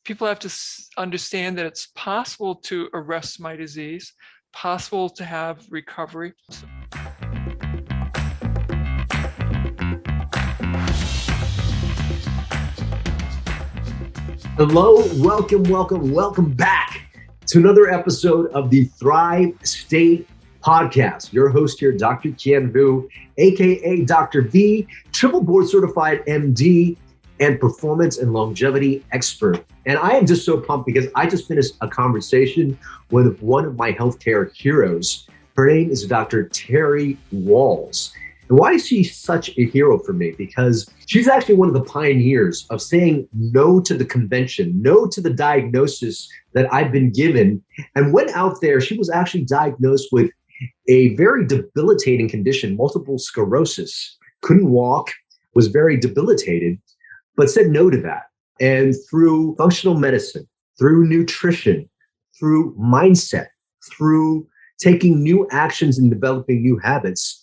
people have to understand that it's possible to arrest my disease, possible to have recovery. Hello, welcome back to another episode of the Thrive State Podcast. Your host here, Dr. Kien, aka Dr. V, triple board certified MD and performance and longevity expert. And I am just so pumped because I just finished a conversation with one of my healthcare heroes. Her name is Dr. Terry Wahls. And why is she such a hero for me? Because she's actually one of the pioneers of saying no to the convention, no to the diagnosis that I've been given, and went out there. She was actually diagnosed with a very debilitating condition, multiple sclerosis, couldn't walk, was very debilitated, but said no to that. And through functional medicine, through nutrition, through mindset, through taking new actions and developing new habits,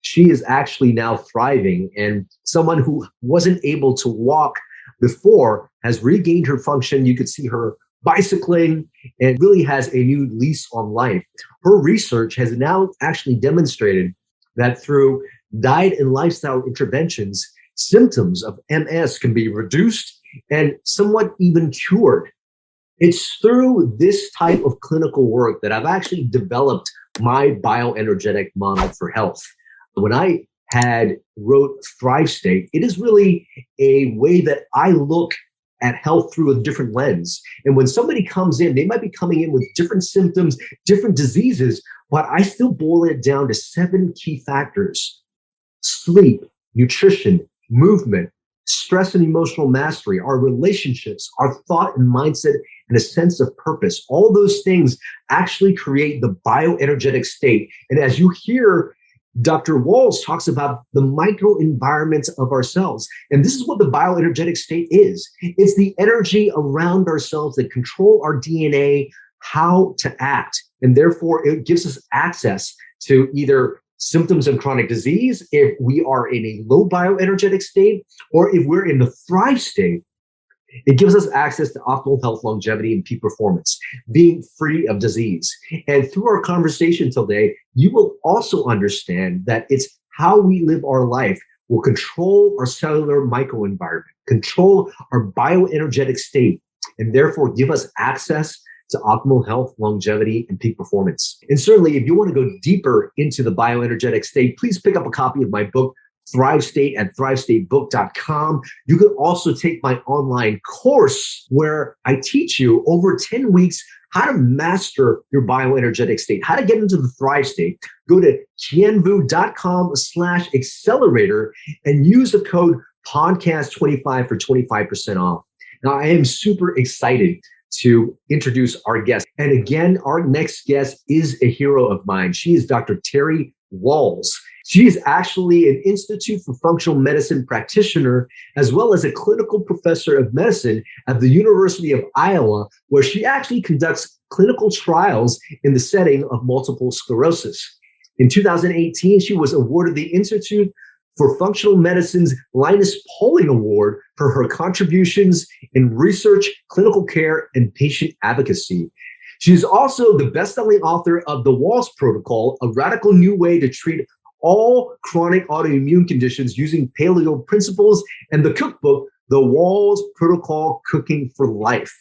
she is actually now thriving, and someone who wasn't able to walk before has regained her function. You could see her bicycling and really has a new lease on life. Her research has now actually demonstrated that through diet and lifestyle interventions, symptoms of MS can be reduced and somewhat even cured. It's through this type of clinical work that I've actually developed my bioenergetic model for health. When I wrote Thrive State, it is really a way that I look at health through a different lens. And when somebody comes in, they might be coming in with different symptoms, different diseases, but I still boil it down to 7 key factors: sleep, nutrition, movement, stress and emotional mastery, our relationships, our thought and mindset, and a sense of purpose. All those things actually create the bioenergetic state. And as you hear, Dr. Wahls talks about the microenvironments of ourselves. And this is what the bioenergetic state is. It's the energy around ourselves that control our DNA, how to act. And therefore, it gives us access to either symptoms of chronic disease if we are in a low bioenergetic state, or if we're in the Thrive state. It gives us access to optimal health, longevity, and peak performance, being free of disease. And through our conversation today, you will also understand that it's how we live our life will control our cellular microenvironment, control our bioenergetic state, and therefore give us access to optimal health, longevity, and peak performance. And certainly, if you want to go deeper into the bioenergetic state, please pick up a copy of my book, Thrive State, at thrivestatebook.com. You can also take my online course where I teach you over 10 weeks how to master your bioenergetic state, how to get into the Thrive state. Go to kienvu.com/accelerator and use the code podcast25 for 25% off. Now, I am super excited to introduce our guest. And again, our next guest is a hero of mine. She is Dr. Terry Wahls. She is actually an Institute for Functional Medicine practitioner, as well as a clinical professor of medicine at the University of Iowa, where she actually conducts clinical trials in the setting of multiple sclerosis. In 2018, she was awarded the Institute for Functional Medicine's Linus Pauling Award for her contributions in research, clinical care, and patient advocacy. She is also the best-selling author of the Wahls Protocol, a radical new way to treat all chronic autoimmune conditions using paleo principles, and the cookbook, The Wahls Protocol, Cooking for Life.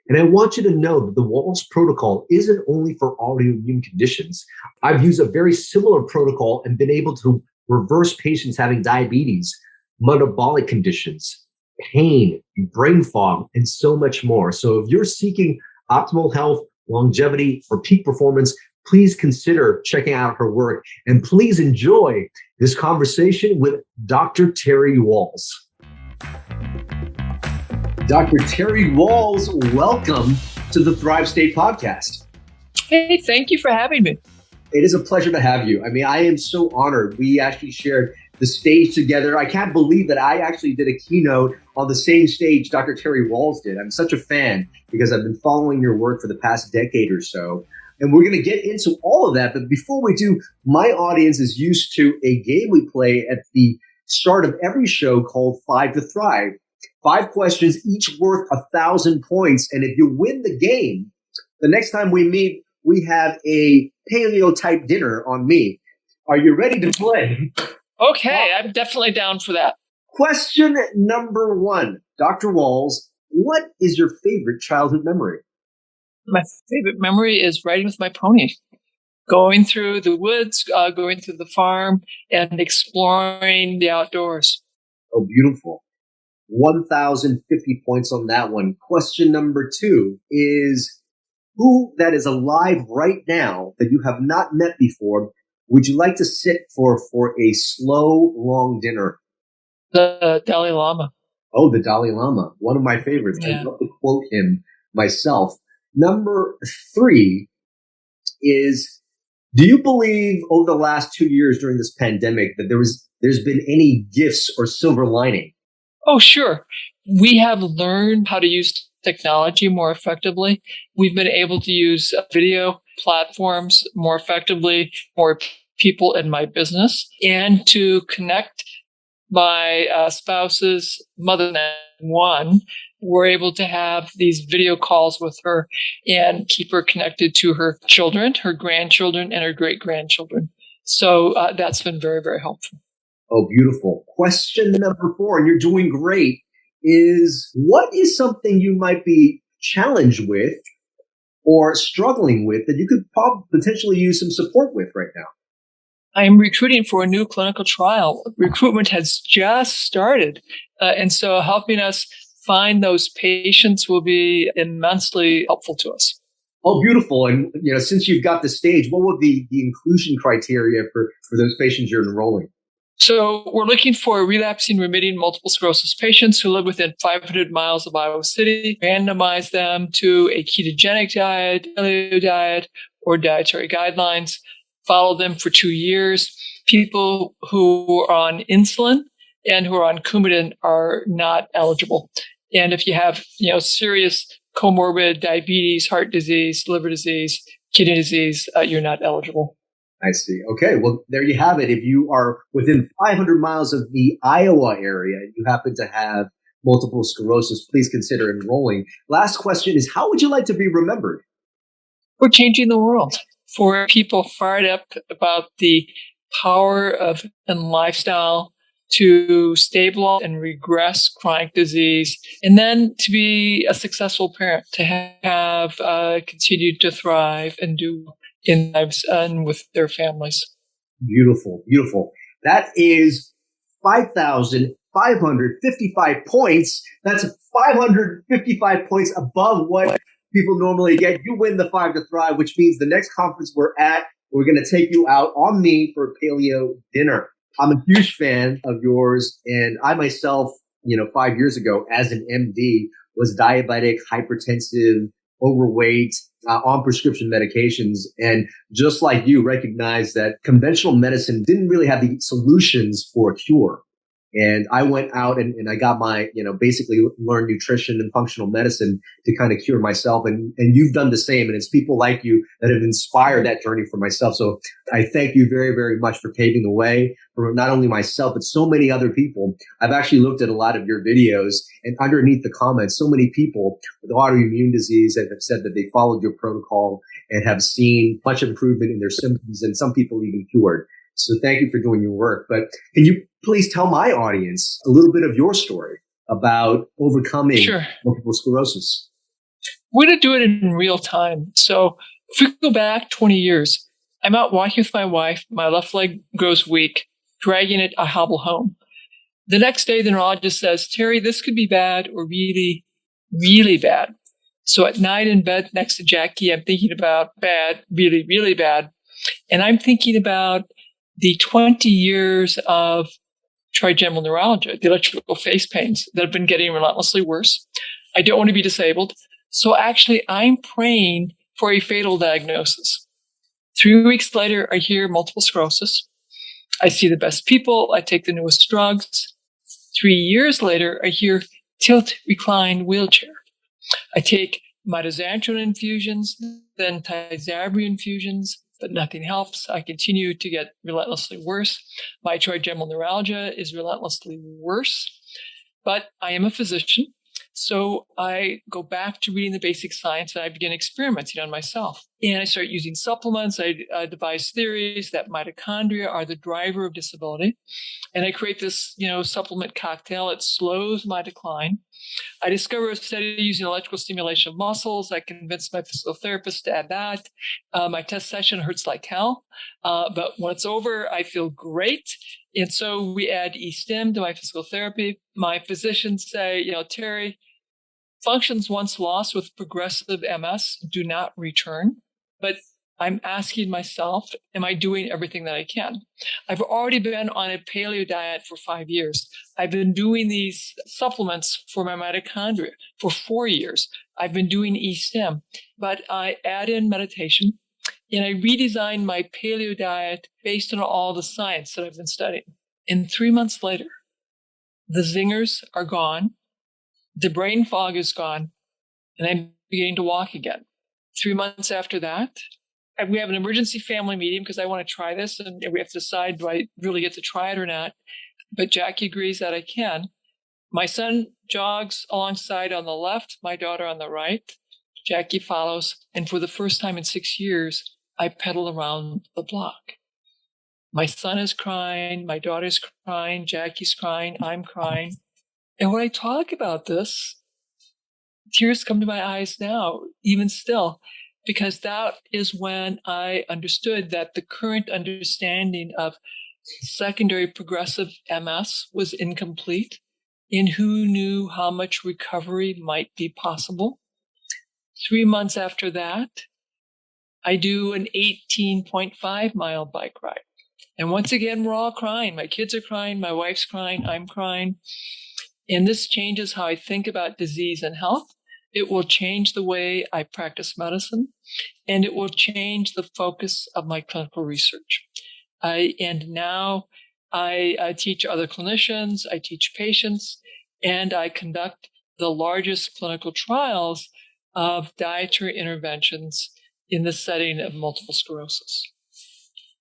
And I want you to know that the Wahls Protocol isn't only for autoimmune conditions. I've used a very similar protocol and been able to reverse patients having diabetes, metabolic conditions, pain, brain fog, and so much more. So if you're seeking optimal health, longevity, or peak performance, please consider checking out her work, and please enjoy this conversation with Dr. Terry Wahls. Dr. Terry Wahls, welcome to the Thrive State Podcast. Hey, thank you for having me. It is a pleasure to have you. I mean, I am so honored. We actually shared the stage together. I can't believe that I actually did a keynote on the same stage Dr. Terry Wahls did. I'm such a fan because I've been following your work for the past decade or so. And we're going to get into all of that. But before we do, my audience is used to a game we play at the start of every show called 5 to Thrive. 5 questions, each worth 1,000 points. And if you win the game, the next time we meet, we have a paleo type dinner on me. Are you ready to play? Okay, I'm definitely down for that. Question number 1, Dr. Wahls, what is your favorite childhood memory? My favorite memory is riding with my pony, going through the woods, going through the farm, and exploring the outdoors. Oh, beautiful. 1,050 points on that one. Question number 2 is, who that is alive right now that you have not met before would you like to sit for a slow, long dinner? The Dalai Lama. Oh, the Dalai Lama, one of my favorites. Yeah. I love to quote him myself. Number 3 is, do you believe over the last 2 years during this pandemic that there's been any gifts or silver lining? Oh, sure. We have learned how to use technology more effectively. We've been able to use video platforms more effectively, more people in my business, and to connect my spouse's mother. One, we're able to have these video calls with her and keep her connected to her children, her grandchildren, and her great-grandchildren. So that's been very, very helpful. Oh, beautiful. Question number 4, and you're doing great, is what is something you might be challenged with or struggling with that you could potentially use some support with right now? I'm recruiting for a new clinical trial. Recruitment has just started. And so helping us find those patients will be immensely helpful to us. Oh, beautiful. And since you've got the stage, what would be the inclusion criteria for those patients you're enrolling? So we're looking for relapsing, remitting multiple sclerosis patients who live within 500 miles of Iowa City, randomize them to a ketogenic diet, paleo diet, or dietary guidelines, follow them for 2 years. People who are on insulin and who are on Coumadin are not eligible. And if you have, serious comorbid diabetes, heart disease, liver disease, kidney disease, you're not eligible. I see. Okay. Well, there you have it. If you are within 500 miles of the Iowa area, you happen to have multiple sclerosis, please consider enrolling. Last question is, how would you like to be remembered? We're changing the world for people fired up about the power of and lifestyle to stabilize and regress chronic disease, and then to be a successful parent, to have continued to thrive and do in lives and with their families. Beautiful, beautiful. That is 5,555 points. That's 555 points above what people normally get. You win the 5 to Thrive, which means the next conference we're going to take you out on me for a paleo dinner. I'm a huge fan of yours, and I myself, 5 years ago, as an MD, was diabetic, hypertensive, overweight, on prescription medications. And just like you, recognize that conventional medicine didn't really have the solutions for a cure. And I went out and I got my, basically learned nutrition and functional medicine to kind of cure myself. And you've done the same. And it's people like you that have inspired that journey for myself. So I thank you very, very much for paving the way for not only myself, but so many other people. I've actually looked at a lot of your videos, and underneath the comments, so many people with autoimmune disease that have said that they followed your protocol and have seen much improvement in their symptoms, and some people even cured. So thank you for doing your work. But can you please tell my audience a little bit of your story about overcoming multiple sclerosis? We're going to do it in real time. So if we go back 20 years, I'm out walking with my wife. My left leg grows weak, dragging it, I hobble home. The next day, the neurologist says, Terry, this could be bad or really, really bad. So at night in bed next to Jackie, I'm thinking about bad, really, really bad. And I'm thinking about the 20 years of trigeminal neuralgia, the electrical face pains that have been getting relentlessly worse. I don't want to be disabled. So actually, I'm praying for a fatal diagnosis. 3 weeks later, I hear multiple sclerosis. I see the best people. I take the newest drugs. 3 years later, I hear tilt-recline wheelchair. I take mitoxantrone infusions, then tizabri infusions, but nothing helps. I continue to get relentlessly worse. My trigeminal neuralgia is relentlessly worse. but I am a physician. So I go back to reading the basic science and I begin experimenting on myself. And I start using supplements. I devise theories that mitochondria are the driver of disability. And I create this, supplement cocktail. It slows my decline. I discover a study using electrical stimulation of muscles. I convinced my physical therapist to add that. My test session hurts like hell. But when it's over, I feel great. And so we add e-stim to my physical therapy. My physicians say, Terry, functions once lost with progressive MS do not return. But I'm asking myself, am I doing everything that I can? I've already been on a paleo diet for 5 years. I've been doing these supplements for my mitochondria for 4 years. I've been doing e-stim, but I add in meditation and I redesign my paleo diet based on all the science that I've been studying. And 3 months later, the zingers are gone. The brain fog is gone, and I'm beginning to walk again. 3 months after that, we have an emergency family meeting because I want to try this, and we have to decide, do I really get to try it or not? But Jackie agrees that I can. My son jogs alongside on the left, my daughter on the right. Jackie follows, and for the first time in 6 years, I pedal around the block. My son is crying, my daughter's crying, Jackie's crying, I'm crying. And when I talk about this, tears come to my eyes now, even still, because that is when I understood that the current understanding of secondary progressive MS was incomplete, and who knew how much recovery might be possible. 3 months after that, I do an 18.5 mile bike ride. And once again, we're all crying. My kids are crying, my wife's crying, I'm crying. And this changes how I think about disease and health. It will change the way I practice medicine, and it will change the focus of my clinical research. And now I teach other clinicians, I teach patients, and I conduct the largest clinical trials of dietary interventions in the setting of multiple sclerosis.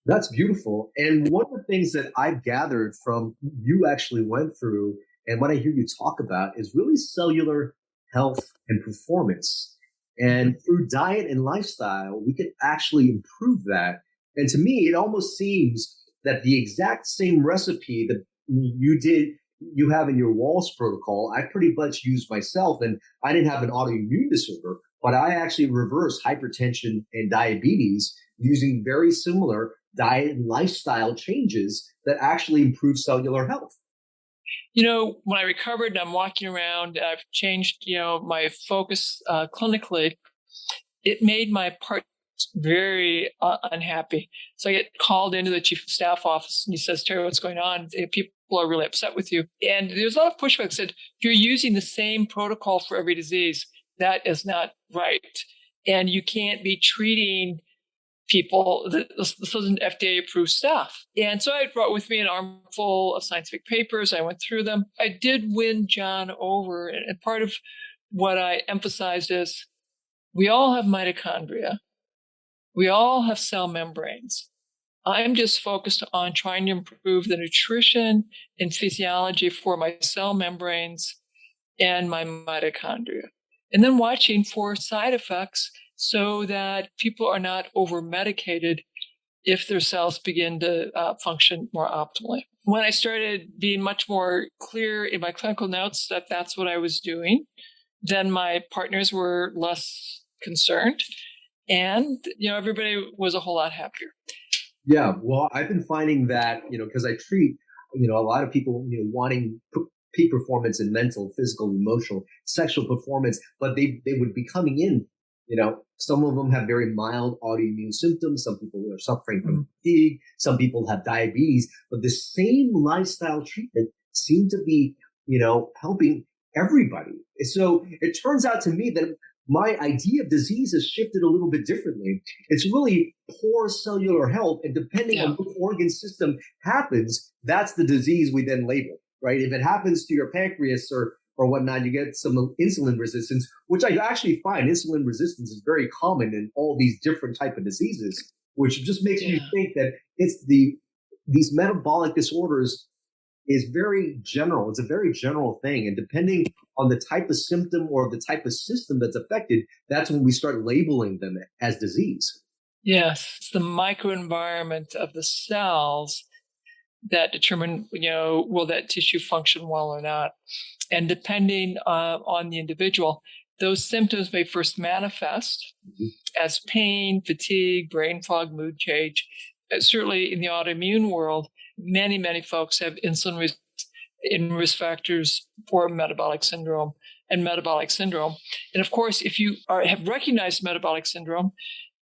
That's beautiful. And one of the things that I've gathered from you actually went through and what I hear you talk about is really cellular health and performance. And through diet and lifestyle, we can actually improve that. And to me, it almost seems that the exact same recipe that you have in your Wahls protocol, I pretty much used myself. And I didn't have an autoimmune disorder, but I actually reversed hypertension and diabetes using very similar diet and lifestyle changes that actually improve cellular health. When I recovered and I'm walking around, I've changed, my focus clinically. It made my partner very unhappy. So I get called into the chief of staff office and he says, Terry, what's going on? People are really upset with you. And there's a lot of pushback. Said, you're using the same protocol for every disease. That is not right. And you can't be treating people. This isn't FDA-approved stuff. And so I brought with me an armful of scientific papers. I went through them. I did win John over. And part of what I emphasized is we all have mitochondria. We all have cell membranes. I'm just focused on trying to improve the nutrition and physiology for my cell membranes and my mitochondria. And then watching for side effects so that people are not over-medicated if their cells begin to function more optimally. When I started being much more clear in my clinical notes that that's what I was doing, then my partners were less concerned. And, everybody was a whole lot happier. Yeah, well, I've been finding that, because I treat, a lot of people, wanting peak performance in mental, physical, emotional, sexual performance, but they would be coming in, some of them have very mild autoimmune symptoms. Some people are suffering from fatigue. Some people have diabetes, but the same lifestyle treatment seemed to be, helping everybody. So it turns out to me that my idea of disease has shifted a little bit differently. It's really poor cellular health. And depending on which organ system happens, that's the disease we then label, right? If it happens to your pancreas or whatnot, you get some insulin resistance, which I actually find insulin resistance is very common in all these different type of diseases, which just makes you think that it's these metabolic disorders is very general. It's a very general thing. And depending on the type of symptom or the type of system that's affected, that's when we start labeling them as disease. Yes, it's the microenvironment of the cells that determine, will that tissue function well or not. And depending on the individual, those symptoms may first manifest as pain, fatigue, brain fog, mood change. Certainly in the autoimmune world, many, many folks have insulin risk factors for metabolic syndrome and metabolic syndrome. And of course, if you have recognized metabolic syndrome,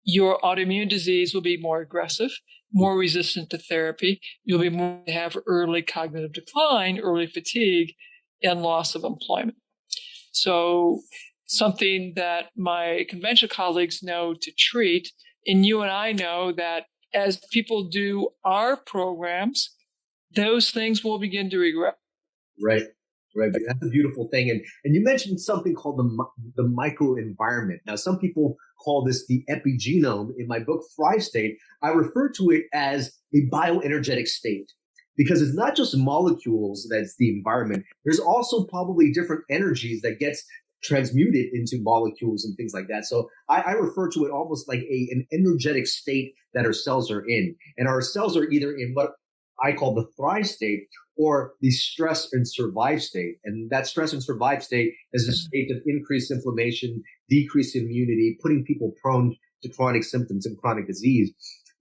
your autoimmune disease will be more aggressive, more resistant to therapy. You'll be more to have early cognitive decline, early fatigue, and loss of employment. So something that my conventional colleagues know to treat, and you and I know that as people do our programs, those things will begin to regress. Right. That's a beautiful thing. And you mentioned something called the microenvironment. Now, some people call this the epigenome. In my book, Thrive State, I refer to it as a bioenergetic state because it's not just molecules that's the environment. There's also probably different energies that gets transmuted into molecules and things like that. So I refer to it almost like an energetic state that our cells are in. And our cells are either in what I call the thrive state or the stress and survive state. And that stress and survive state is a state of increased inflammation, decreased immunity, putting people prone to chronic symptoms and chronic disease.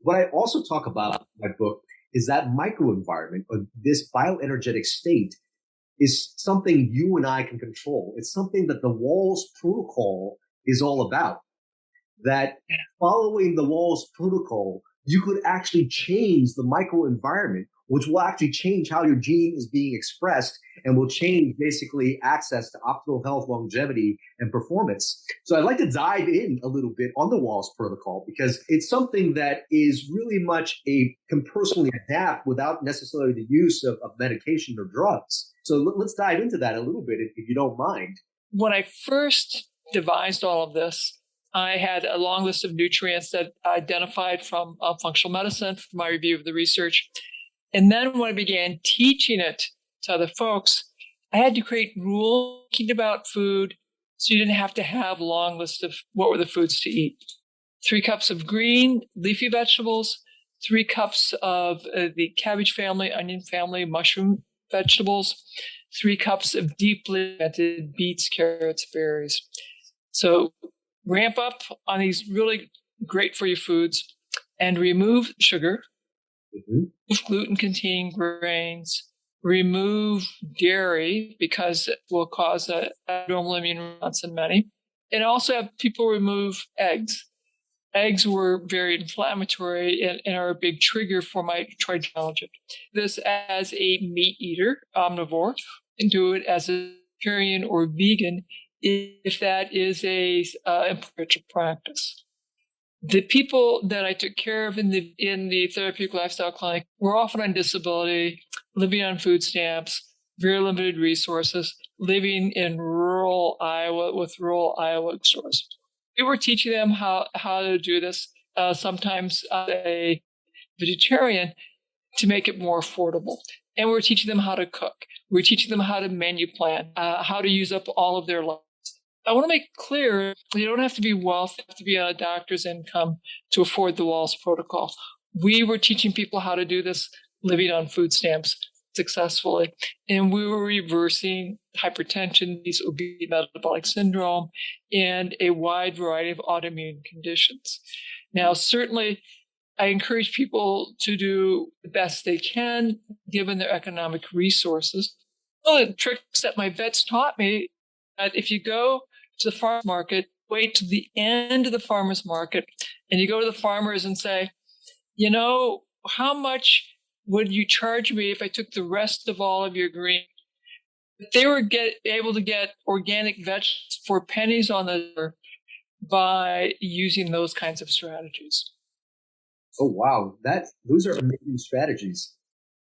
What I also talk about in my book is that microenvironment or this bioenergetic state is something you and I can control. It's something that the Wahls Protocol is all about. That following the Wahls Protocol, you could actually change the microenvironment, which will actually change how your gene is being expressed and will change basically access to optimal health, longevity, and performance. So I'd like to dive in a little bit on the Wahls Protocol because it's something that is really much can personally adapt without necessarily the use of medication or drugs. So let's dive into that a little bit if you don't mind. When I first devised all of this, I had a long list of nutrients that I identified from functional medicine, from my review of the research. And then when I began teaching it to other folks, I had to create rules about food so you didn't have to have a long list of what were the foods to eat. 3 cups of green, leafy vegetables, 3 cups of the cabbage family, onion family, mushroom vegetables, 3 cups of deeply fermented beets, carrots, berries. So ramp up on these really great for you foods and remove sugar, remove gluten-containing grains, remove dairy because it will cause a abnormal immune response in many, and also have people remove eggs. Eggs were very inflammatory and are a big trigger for my trigeminal neuralgia. This as a meat eater, omnivore, and do it as a vegetarian or vegan if that is a spiritual practice. The people that I took care of in the therapeutic lifestyle clinic were often on disability, living on food stamps, very limited resources, living in rural Iowa with rural Iowa stores. We were teaching them how to do this, sometimes a vegetarian, to make it more affordable. And we were teaching them how to cook. We were teaching them how to menu plan, how to use up all of their lives. I want to make clear, you don't have to be wealthy, you have to be on a doctor's income to afford the Wahls Protocol. We were teaching people how to do this living on food stamps successfully. And we were reversing hypertension, obesity, metabolic syndrome, and a wide variety of autoimmune conditions. Now, certainly, I encourage people to do the best they can, given their economic resources. One of the tricks that my vets taught me, that if you go to the farmer's market, wait to the end of the farmer's market, and you go to the farmers and say, how much would you charge me if I took the rest of all of your green? If they were able to get organic vegetables for pennies on the dollar by using those kinds of strategies. Oh, wow. Those are amazing strategies.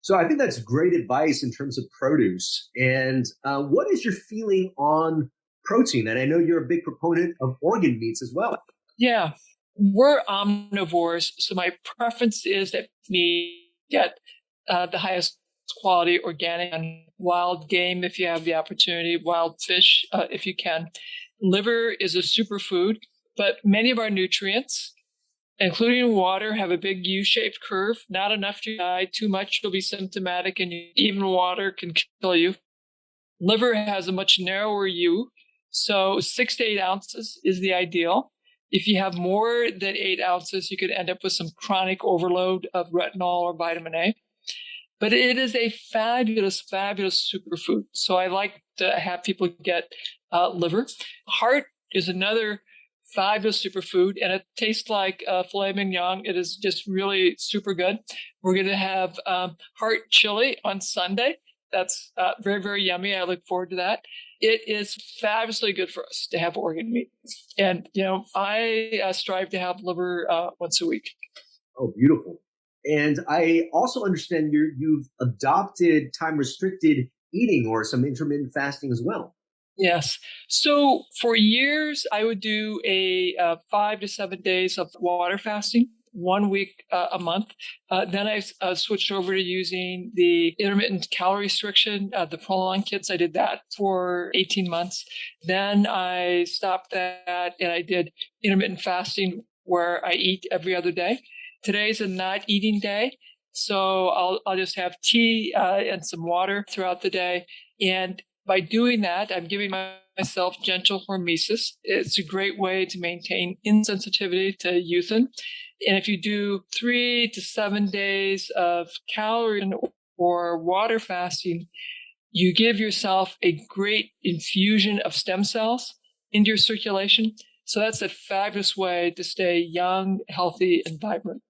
So I think that's great advice in terms of produce. And what is your feeling on protein? And I know you're a big proponent of organ meats as well. Yeah, we're omnivores. So my preference is that we get the highest quality, organic, and wild game if you have the opportunity, wild fish if you can. Liver is a superfood, but many of our nutrients, including water, have a big U-shaped curve. Not enough to die, too much you'll be symptomatic, and even water can kill you. Liver has a much narrower U, so 6 to 8 ounces is the ideal. If you have more than 8 ounces, you could end up with some chronic overload of retinol or vitamin A. But it is a fabulous, fabulous superfood. So I like to have people get liver. Heart is another fabulous superfood, and it tastes like filet mignon. It is just really super good. We're going to have heart chili on Sunday. That's very, very yummy. I look forward to that. It is fabulously good for us to have organ meat. And, I strive to have liver once a week. Oh, beautiful. And I also understand you've adopted time-restricted eating or some intermittent fasting as well. Yes. So for years, I would do a 5 to 7 days of water fasting, 1 week a month. Then I switched over to using the intermittent calorie restriction, the prolonged kits. I did that for 18 months. Then I stopped that and I did intermittent fasting where I eat every other day. Today's a not eating day, so I'll just have tea and some water throughout the day. And by doing that, I'm giving myself gentle hormesis. It's a great way to maintain insensitivity to euthin. And if you do 3 to 7 days of calorie or water fasting, you give yourself a great infusion of stem cells into your circulation. So that's a fabulous way to stay young, healthy, and vibrant.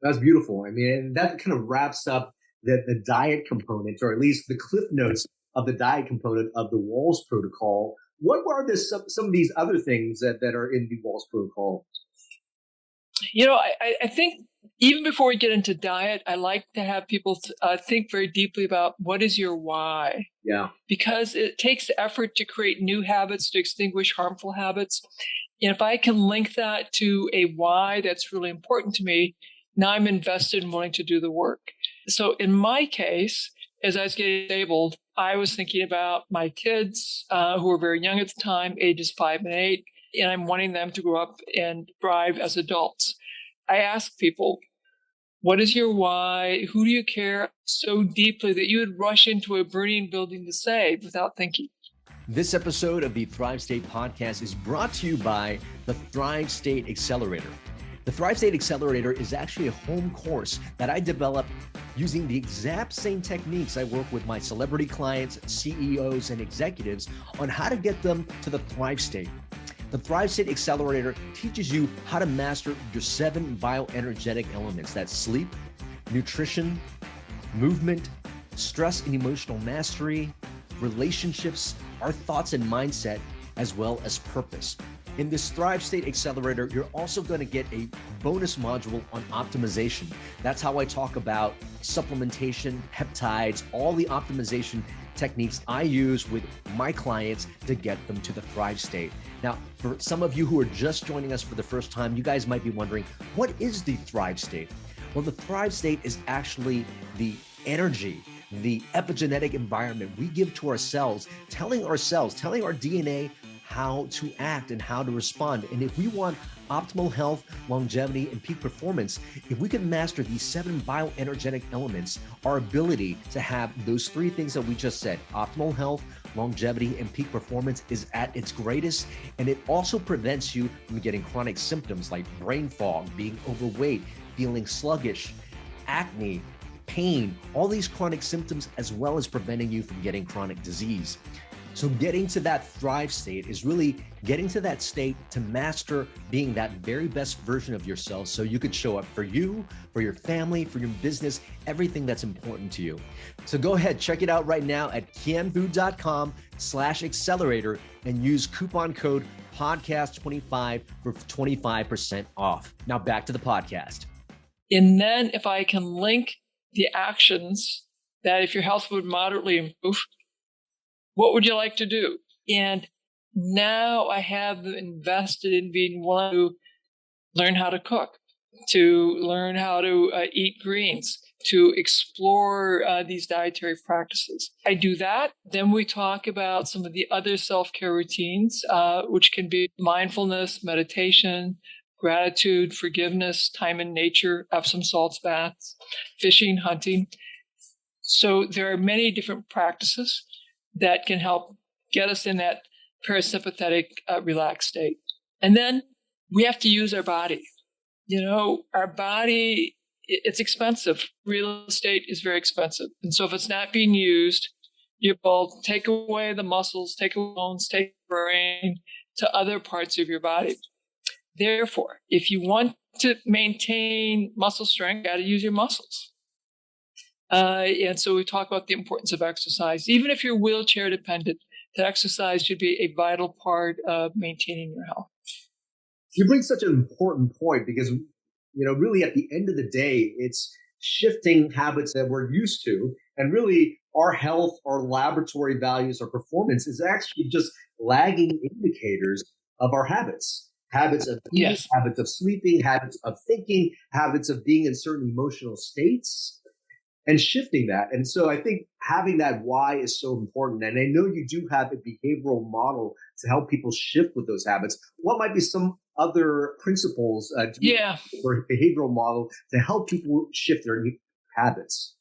That's beautiful. I mean, that kind of wraps up the diet component, or at least the cliff notes of the diet component of the Wahls Protocol. What are some of these other things that are in the Wahls Protocol? I think even before we get into diet, I like to have people think very deeply about what is your why? Yeah. Because it takes effort to create new habits, to extinguish harmful habits. And if I can link that to a why that's really important to me, now I'm invested in wanting to do the work. So in my case, as I was getting disabled, I was thinking about my kids who were very young at the time, ages 5 and 8, and I'm wanting them to grow up and thrive as adults. I ask people, what is your why? Who do you care so deeply that you would rush into a burning building to save without thinking? This episode of the Thrive State podcast is brought to you by the Thrive State Accelerator. The Thrive State Accelerator is actually a home course that I developed using the exact same techniques I work with my celebrity clients, CEOs, and executives on how to get them to the Thrive State. The Thrive State Accelerator teaches you how to master your 7 bioenergetic elements. That's sleep, nutrition, movement, stress and emotional mastery, relationships, our thoughts and mindset, as well as purpose. In this Thrive State Accelerator, you're also going to get a bonus module on optimization. That's how I talk about supplementation, peptides, all the optimization techniques I use with my clients to get them to the Thrive State. Now, for some of you who are just joining us for the first time, you guys might be wondering, what is the Thrive State? Well, the Thrive State is actually the energy, the epigenetic environment we give to ourselves, telling our DNA how to act and how to respond. And if we want optimal health, longevity, and peak performance, if we can master these 7 bioenergetic elements, our ability to have those 3 things that we just said, optimal health, longevity, and peak performance, is at its greatest. And it also prevents you from getting chronic symptoms like brain fog, being overweight, feeling sluggish, acne, pain, all these chronic symptoms, as well as preventing you from getting chronic disease. So getting to that Thrive State is really getting to that state to master being that very best version of yourself so you could show up for you, for your family, for your business, everything that's important to you. So go ahead, check it out right now at kienvu.com/accelerator and use coupon code podcast25 for 25% off. Now back to the podcast. And then if I can link the actions that if your health would moderately improve, what would you like to do? And now I have invested in being willing to learn how to cook. to learn how to eat greens, to explore these dietary practices. I do that. Then we talk about some of the other self-care routines, which can be mindfulness, meditation, gratitude, forgiveness, time in nature, Epsom salts baths, fishing, hunting. So there are many different practices that can help get us in that parasympathetic, relaxed state. And then we have to use our body. Our body, it's expensive. Real estate is very expensive. And so if it's not being used, you will take away the muscles, take away bones, take the brain to other parts of your body. Therefore, if you want to maintain muscle strength, you got to use your muscles. And so we talk about the importance of exercise. Even if you're wheelchair dependent, that exercise should be a vital part of maintaining your health. You bring such an important point because, really at the end of the day, it's shifting habits that we're used to. And really our health, our laboratory values, our performance is actually just lagging indicators of our habits. Habits of eating, yes. Habits of sleeping, habits of thinking, habits of being in certain emotional states, and shifting that. And so I think having that why is so important. And I know you do have a behavioral model to help people shift with those habits. What might be some other principles for a behavioral model to help people shift their habits?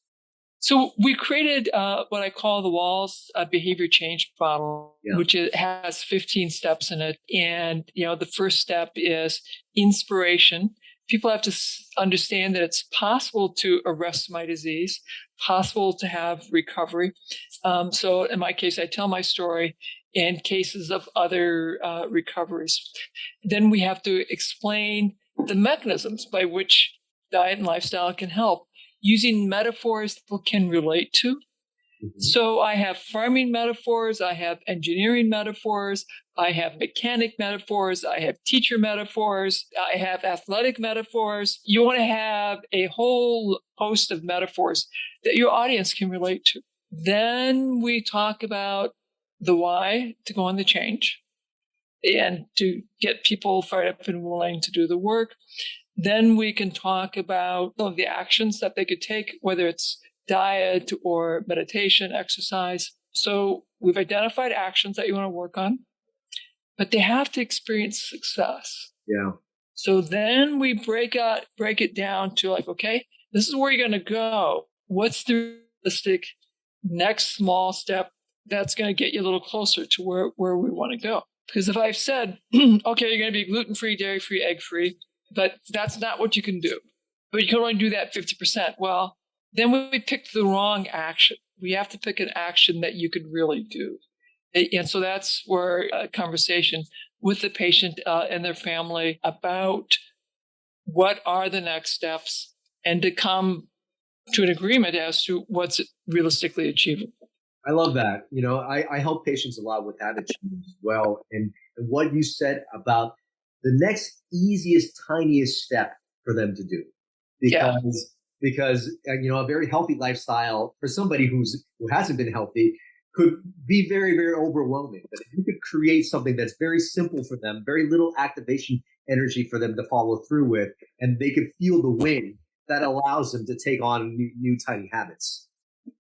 So we created what I call the Wahls behavior change model, which has 15 steps in it. And, the first step is inspiration. People have to understand that it's possible to arrest my disease, possible to have recovery. So in my case, I tell my story in cases of other recoveries. Then we have to explain the mechanisms by which diet and lifestyle can help, using metaphors people can relate to. Mm-hmm. So I have farming metaphors, I have engineering metaphors, I have mechanic metaphors, I have teacher metaphors, I have athletic metaphors. You want to have a whole host of metaphors that your audience can relate to. Then we talk about the why to go on the change and to get people fired up and willing to do the work. Then we can talk about some of the actions that they could take, whether it's diet or meditation, exercise. So we've identified actions that you want to work on, but they have to experience success. Yeah. So then we break it down to okay, this is where you're going to go. What's the realistic next small step that's going to get you a little closer to where we want to go? Because if I've said, okay, you're going to be gluten-free, dairy-free, egg-free, but that's not what you can do. But you can only do that 50%. Well, then we picked the wrong action. We have to pick an action that you could really do. And so that's where a conversation with the patient and their family about what are the next steps and to come to an agreement as to what's realistically achievable. I love that. I help patients a lot with habit change as well. And what you said about the next easiest, tiniest step for them to do. Because a very healthy lifestyle for somebody who hasn't been healthy could be very, very overwhelming. But if you could create something that's very simple for them, very little activation energy for them to follow through with, and they could feel the win, that allows them to take on new tiny habits.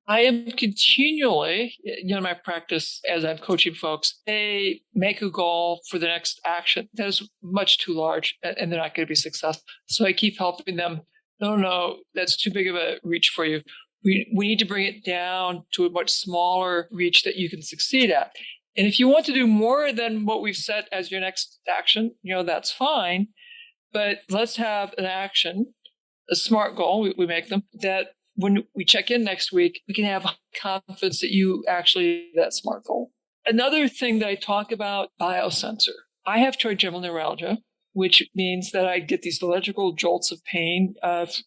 I am continually, in my practice as I'm coaching folks, they make a goal for the next action that is much too large and they're not going to be successful. So I keep helping them. No, that's too big of a reach for you. We need to bring it down to a much smaller reach that you can succeed at. And if you want to do more than what we've set as your next action, that's fine. But let's have an action, a SMART goal, we make them, that when we check in next week, we can have confidence that you actually that SMART goal. Another thing that I talk about, biosensor. I have trigeminal neuralgia, which means that I get these electrical jolts of pain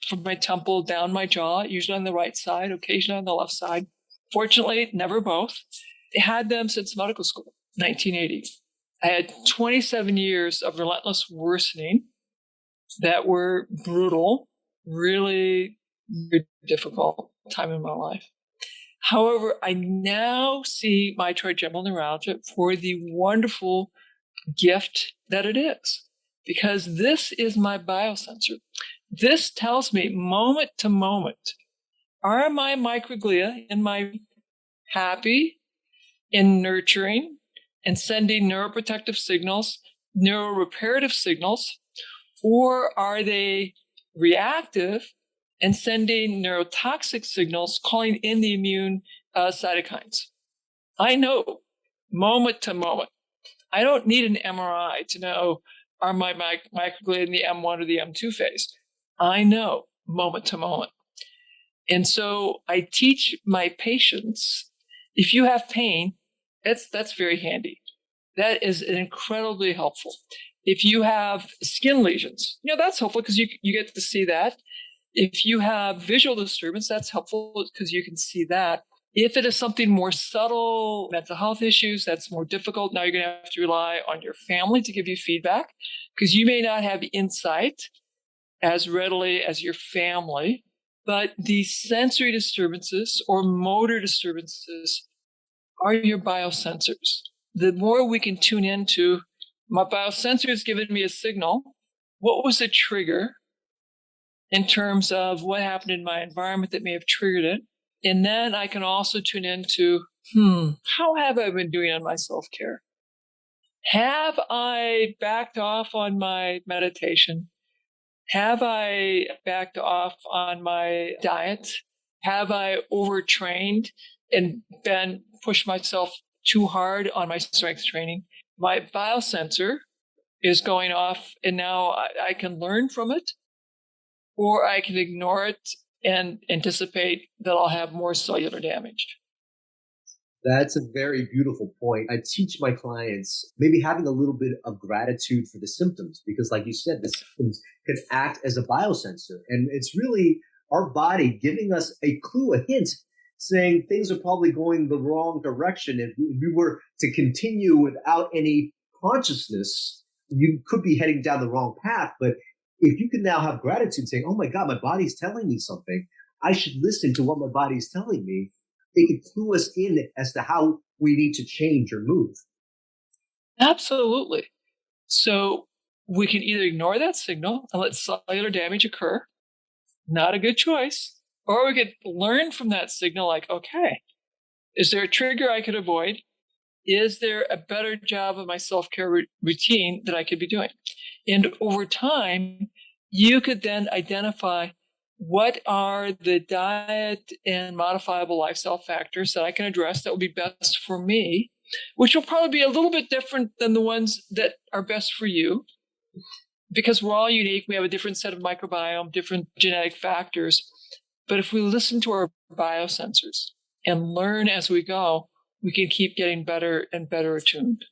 from my temple down my jaw, usually on the right side, occasionally on the left side. Fortunately, never both. I had them since medical school, 1980. I had 27 years of relentless worsening that were brutal, really difficult time in my life. However, I now see my trigeminal neuralgia for the wonderful gift that it is, because this is my biosensor. This tells me moment to moment, are my microglia in my happy and nurturing and sending neuroprotective signals, neuroreparative signals, or are they reactive and sending neurotoxic signals, calling in the immune cytokines? I know moment to moment. I don't need an MRI to know, are my microglia in the M1 or the M2 phase? I know moment to moment. And so I teach my patients, if you have pain, that's very handy. That is incredibly helpful. If you have skin lesions, that's helpful because you get to see that. If you have visual disturbance, that's helpful because you can see that. If it is something more subtle, mental health issues, that's more difficult. Now you're going to have to rely on your family to give you feedback because you may not have insight as readily as your family. But these sensory disturbances or motor disturbances are your biosensors. The more we can tune into, my biosensor has given me a signal. What was the trigger in terms of what happened in my environment that may have triggered it? And then I can also tune into, how have I been doing on my self-care? Have I backed off on my meditation? Have I backed off on my diet? Have I overtrained and pushed myself too hard on my strength training? My biosensor is going off, and now I can learn from it, or I can ignore it and anticipate that I'll have more cellular damage. That's a very beautiful point. I teach my clients maybe having a little bit of gratitude for the symptoms, because like you said, the symptoms can act as a biosensor. And it's really our body giving us a clue, a hint, saying things are probably going the wrong direction. If we were to continue without any consciousness, you could be heading down the wrong path. But if you can now have gratitude saying, oh my God, my body's telling me something, I should listen to what my body's telling me. It could clue us in as to how we need to change or move. Absolutely. So we can either ignore that signal and let cellular damage occur, not a good choice, or we could learn from that signal like, okay, is there a trigger I could avoid? Is there a better job of my self-care routine that I could be doing? And over time, you could then identify what are the diet and modifiable lifestyle factors that I can address that will be best for me, which will probably be a little bit different than the ones that are best for you, because we're all unique. We have a different set of microbiome, different genetic factors. But if we listen to our biosensors and learn as we go, we can keep getting better and better attuned.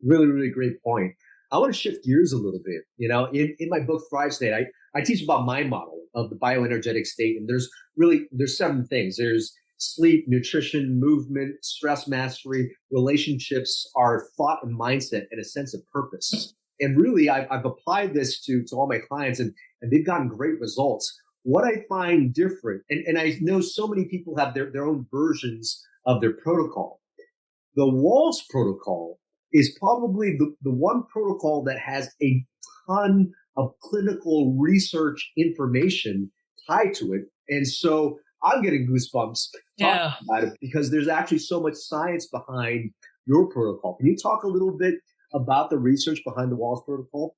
Really, really great point. I want to shift gears a little bit. In my book, Thrive State, I teach about my model of the bioenergetic state. And there's 7 things. There's sleep, nutrition, movement, stress mastery, relationships, our thought and mindset, and a sense of purpose. And really, I've applied this to all my clients, and they've gotten great results. What I find different, and I know so many people have their own versions of their protocol. The Wahls Protocol is probably the one protocol that has a ton of clinical research information tied to it. And so I'm getting goosebumps talking about it because there's actually so much science behind your protocol. Can you talk a little bit about the research behind the Wahls Protocol?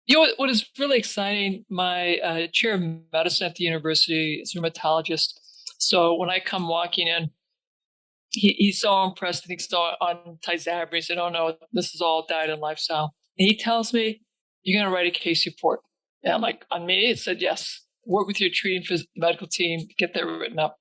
What is really exciting, my chair of medicine at the university is a rheumatologist. So when I come walking in, he's so impressed and he's so on tizabri. He said, oh no, this is all diet and lifestyle. And he tells me, you're going to write a case report. And I'm like, on me? It said, yes. Work with your treating medical team, get that written up.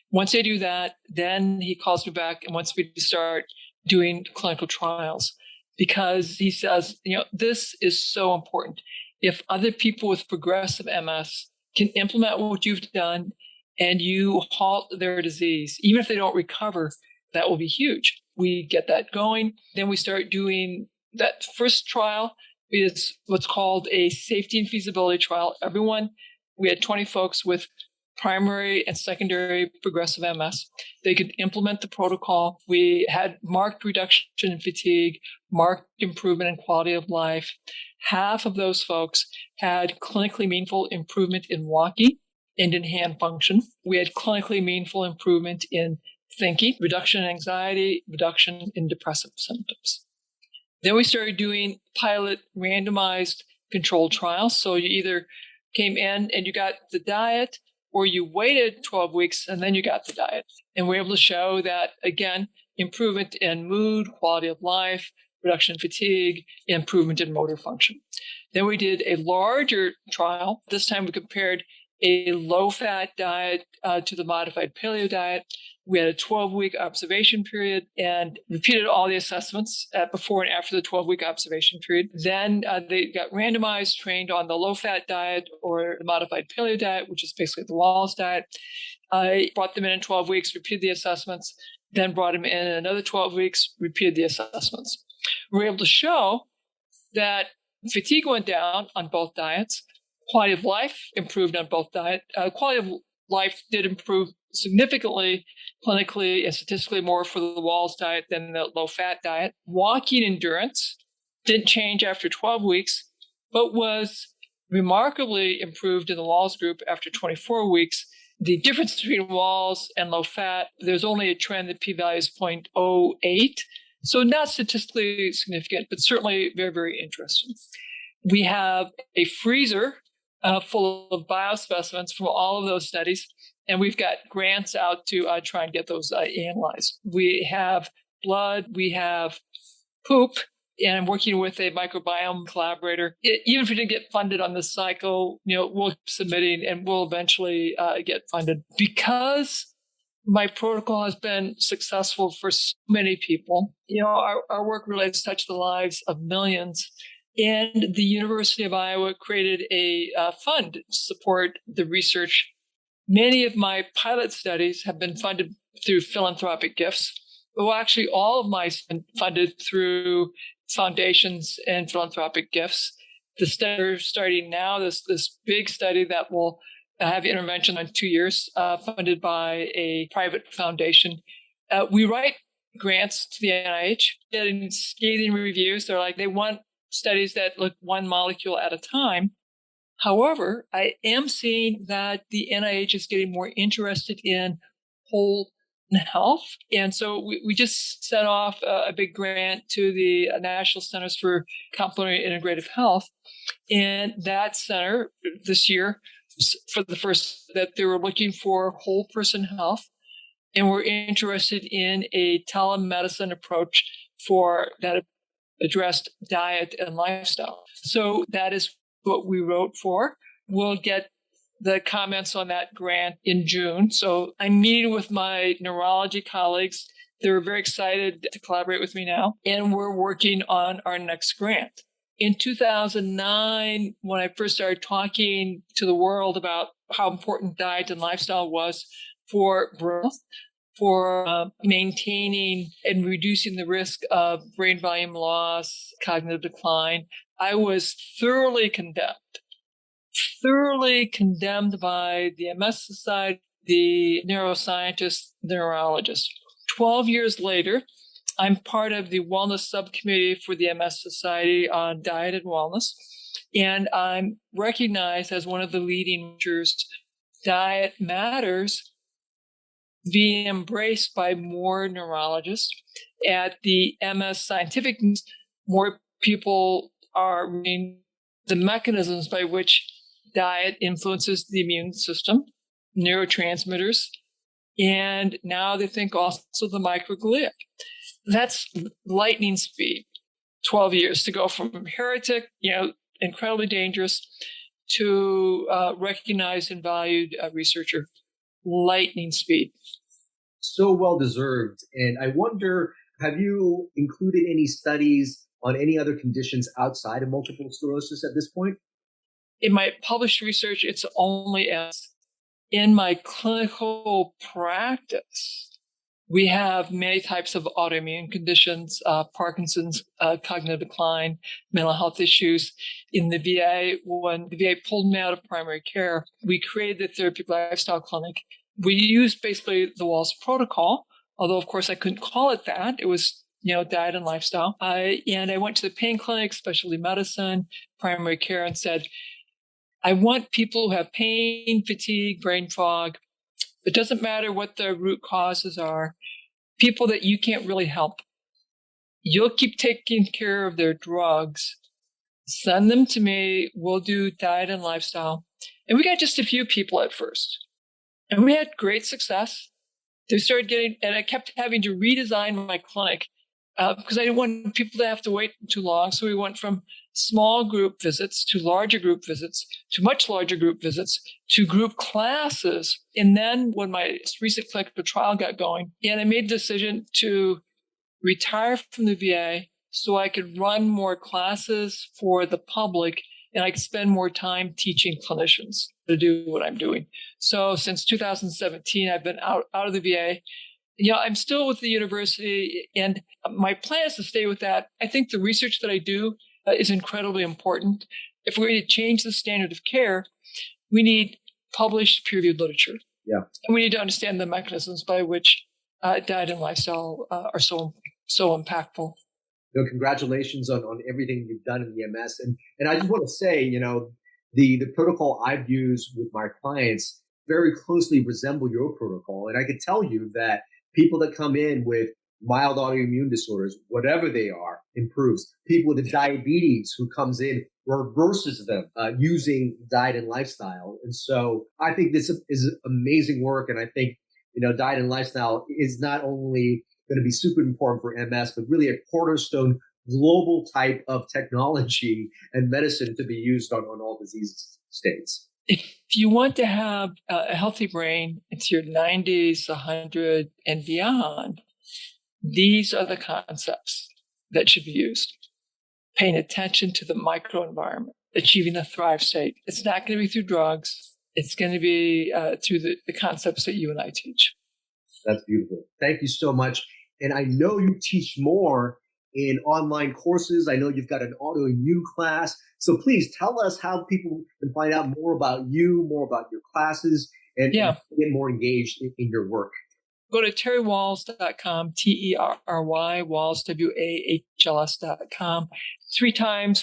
Once they do that, then he calls me back and wants me to start doing clinical trials, because he says, this is so important. If other people with progressive MS can implement what you've done and you halt their disease, even if they don't recover, that will be huge. We get that going. Then we start doing that first trial is what's called a safety and feasibility trial. We had 20 folks with primary and secondary progressive MS. They could implement the protocol. We had marked reduction in fatigue, marked improvement in quality of life. Half of those folks had clinically meaningful improvement in walking and in hand function. We had clinically meaningful improvement in thinking, reduction in anxiety, reduction in depressive symptoms. Then we started doing pilot randomized controlled trials. So you either came in and you got the diet, or you waited 12 weeks and then you got the diet. And we're able to show that, again, improvement in mood, quality of life, reduction in fatigue, improvement in motor function. Then we did a larger trial. This time we compared a low-fat diet to the modified paleo diet. We had a 12-week observation period and repeated all the assessments before and after the 12-week observation period. Then they got randomized, trained on the low-fat diet or the modified paleo diet, which is basically the Wahls diet. I brought them in 12 weeks, repeated the assessments, then brought them in another 12 weeks, repeated the assessments. We were able to show that fatigue went down on both diets. Quality of life improved on both diets. Quality of life did improve significantly, clinically and statistically more for the Wahls diet than the low-fat diet. Walking endurance didn't change after 12 weeks, but was remarkably improved in the Wahls group after 24 weeks. The difference between Wahls and low-fat, there's only a trend that p-value is 0.08, so not statistically significant, but certainly very, very interesting. We have a freezer full of biospecimens from all of those studies, and we've got grants out to try and get those analyzed. We have blood, we have poop, and I'm working with a microbiome collaborator. Even if we didn't get funded on this cycle, we'll keep submitting and we'll eventually get funded. Because my protocol has been successful for so many people, our work really has touched the lives of millions. And the University of Iowa created a fund to support the research. Many of my pilot studies have been funded through philanthropic gifts. Well, actually, all of mine have been funded through foundations and philanthropic gifts. The study we're starting now, this big study that will have intervention in 2 years, funded by a private foundation. We write grants to the NIH, getting scathing reviews. They want studies that look one molecule at a time. However, I am seeing that the NIH is getting more interested in whole health. And so we just set off a big grant to the National Centers for Complementary Integrative Health. And that center this year, for the first, that they were looking for whole person health. And we're interested in a telemedicine approach for that addressed diet and lifestyle. So that is what we wrote for. We'll get the comments on that grant in June. So I'm meeting with my neurology colleagues. They're very excited to collaborate with me now. And we're working on our next grant. In 2009, when I first started talking to the world about how important diet and lifestyle was for growth, for maintaining and reducing the risk of brain volume loss, cognitive decline, I was thoroughly condemned by the MS Society, the neuroscientists, the neurologists. 12 years later, I'm part of the wellness subcommittee for the MS Society on diet and wellness, and I'm recognized as one of the leading leaders. Diet matters being embraced by more neurologists. At the MS Scientific, more people are reading the mechanisms by which diet influences the immune system, neurotransmitters, and now they think also the microglia. That's lightning speed, 12 years to go from heretic, incredibly dangerous, to recognized and valued researcher. Lightning speed. So well deserved. And I wonder, have you included any studies on any other conditions outside of multiple sclerosis at this point? In my published research, it's only as in my clinical practice. We have many types of autoimmune conditions, Parkinson's, cognitive decline, mental health issues. In the VA, when the VA pulled me out of primary care, we created the therapeutic lifestyle clinic. We used basically the Wahls Protocol, although of course I couldn't call it that. It was, diet and lifestyle. And I went to the pain clinic, specialty medicine, primary care, and said, I want people who have pain, fatigue, brain fog. It doesn't matter what the root causes are. People that you can't really help. You'll keep taking care of their drugs. Send them to me. We'll do diet and lifestyle. And we got just a few people at first. And we had great success. They started getting, and I kept having to redesign my clinic because I didn't want people to have to wait too long. So we went from small group visits to larger group visits to much larger group visits to group classes. And then when my recent clinical trial got going, and I made the decision to retire from the VA so I could run more classes for the public and I could spend more time teaching clinicians to do what I'm doing. So since 2017, I've been out of the VA. I'm still with the university, and my plan is to stay with that. I think the research that I do is incredibly important. If we're going to change the standard of care, we need published peer-reviewed literature. Yeah. And we need to understand the mechanisms by which diet and lifestyle are so impactful. Congratulations on everything you've done in the MS. And I just want to say, the protocol I've used with my clients very closely resemble your protocol. And I can tell you that people that come in with mild autoimmune disorders, whatever they are, improves. People with diabetes who comes in reverses them using diet and lifestyle. And so I think this is amazing work. And I think, diet and lifestyle is not only going to be super important for MS, but really a cornerstone global type of technology and medicine to be used on all disease states. If you want to have a healthy brain into your 90s, 100, and beyond, these are the concepts that should be used. Paying attention to the microenvironment, achieving the thrive state. It's not going to be through drugs. It's going to be through the concepts that you and I teach. That's beautiful. Thank you so much. And I know you teach more in online courses. I know you've got an autoimmune class. So please tell us how people can find out more about you, more about your classes, and get more engaged in your work. Go to terrywahls.com, Terry, Wahls, WAHLS.com.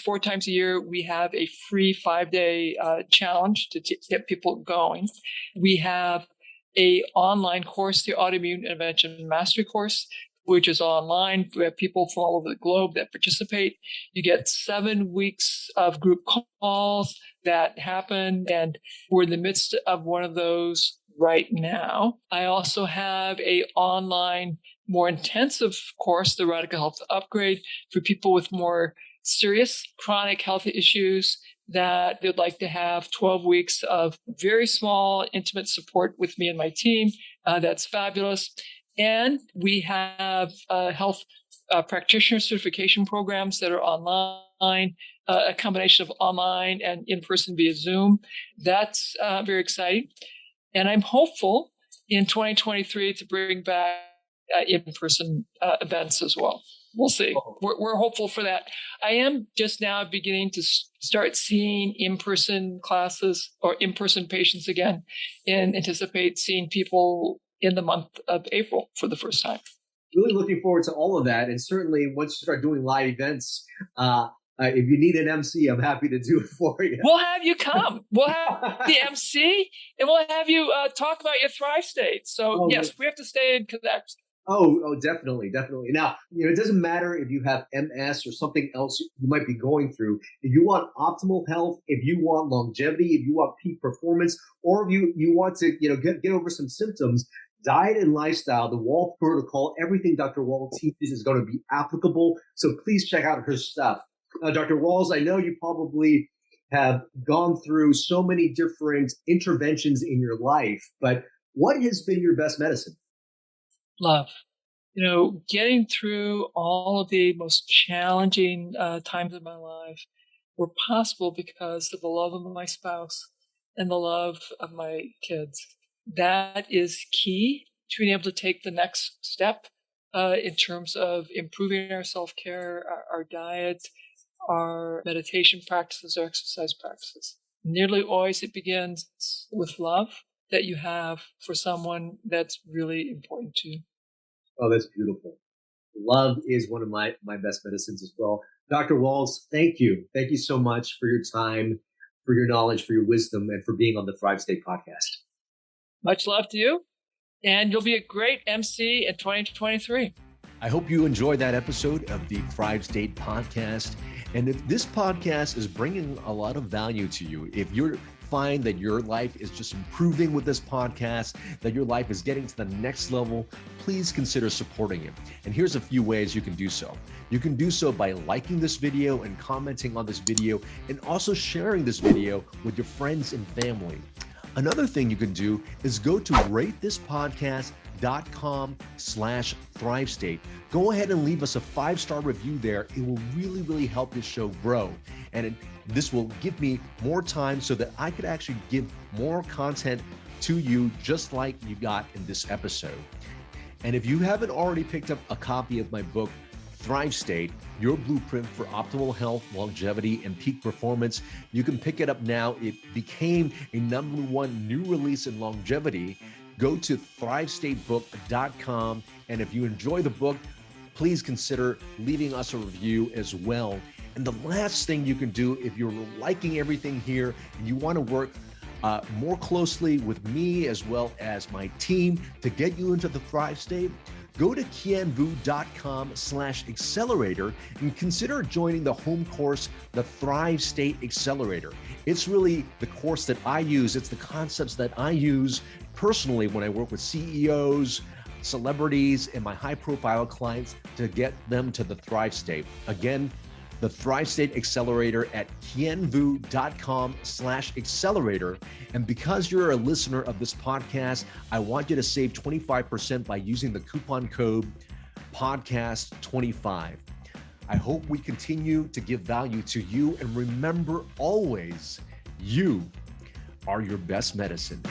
4 times a year, we have a free 5-day challenge to get people going. We have a online course, the Autoimmune Intervention Mastery course, which is online. We have people from all over the globe that participate. You get 7 weeks of group calls that happen, and we're in the midst of one of those right now. I also have a online, more intensive course, the Radical Health Upgrade, for people with more serious chronic health issues that they'd like to have 12 weeks of very small, intimate support with me and my team. That's fabulous. And we have health practitioner certification programs that are online, a combination of online and in-person via Zoom. That's very exciting. And I'm hopeful in 2023 to bring back in-person events as well. We'll see. We're hopeful for that. I am just now beginning to start seeing in-person classes or in-person patients again, and anticipate seeing people in the month of April for the first time. Really looking forward to all of that. And certainly once you start doing live events, if you need an MC, I'm happy to do it for you. We'll have you come. We'll have the MC, and we'll have you talk about your Thrive State. So yes, we have to stay in connect. Oh, definitely. Now, it doesn't matter if you have MS or something else you might be going through. If you want optimal health, if you want longevity, if you want peak performance, or if you want to, get over some symptoms, diet and lifestyle, the Wahls Protocol, everything Dr. Wahls teaches is going to be applicable. So please check out her stuff. Dr. Wahls, I know you probably have gone through so many different interventions in your life, but what has been your best medicine? Love. Getting through all of the most challenging times of my life were possible because of the love of my spouse and the love of my kids. That is key. to being able to take the next step in terms of improving our self-care, our diet, our meditation practices, our exercise practices. Nearly always it begins with love that you have for someone that's really important to you. Oh, that's beautiful. Love is one of my best medicines as well. Dr. Wahls, thank you. Thank you so much for your time, for your knowledge, for your wisdom, and for being on the Thrive State podcast. Much love to you. And you'll be a great MC in 2023. I hope you enjoyed that episode of the Thrive State podcast. And if this podcast is bringing a lot of value to you, if you find that your life is just improving with this podcast, that your life is getting to the next level, please consider supporting it. And here's a few ways you can do so. You can do so by liking this video and commenting on this video, and also sharing this video with your friends and family. Another thing you can do is go to ratethis.com/ThriveState. Go ahead and leave us a 5-star review there. It will really, really help this show grow. And this will give me more time so that I could actually give more content to you, just like you got in this episode. And if you haven't already picked up a copy of my book, Thrive State, Your Blueprint for Optimal Health, Longevity, and Peak Performance, you can pick it up now. It became a #1 new release in longevity. Go to thrivestatebook.com. And if you enjoy the book, please consider leaving us a review as well. And the last thing you can do, if you're liking everything here and you want to work more closely with me as well as my team to get you into the Thrive State, go to kienvu.com/accelerator and consider joining the home course, the Thrive State Accelerator. It's really the course that I use. It's the concepts that I use personally when I work with CEOs, celebrities, and my high-profile clients to get them to the Thrive State. Again, the Thrive State Accelerator at kienvu.com/accelerator. And because you're a listener of this podcast, I want you to save 25% by using the coupon code podcast25. I hope we continue to give value to you. And remember always, you are your best medicine.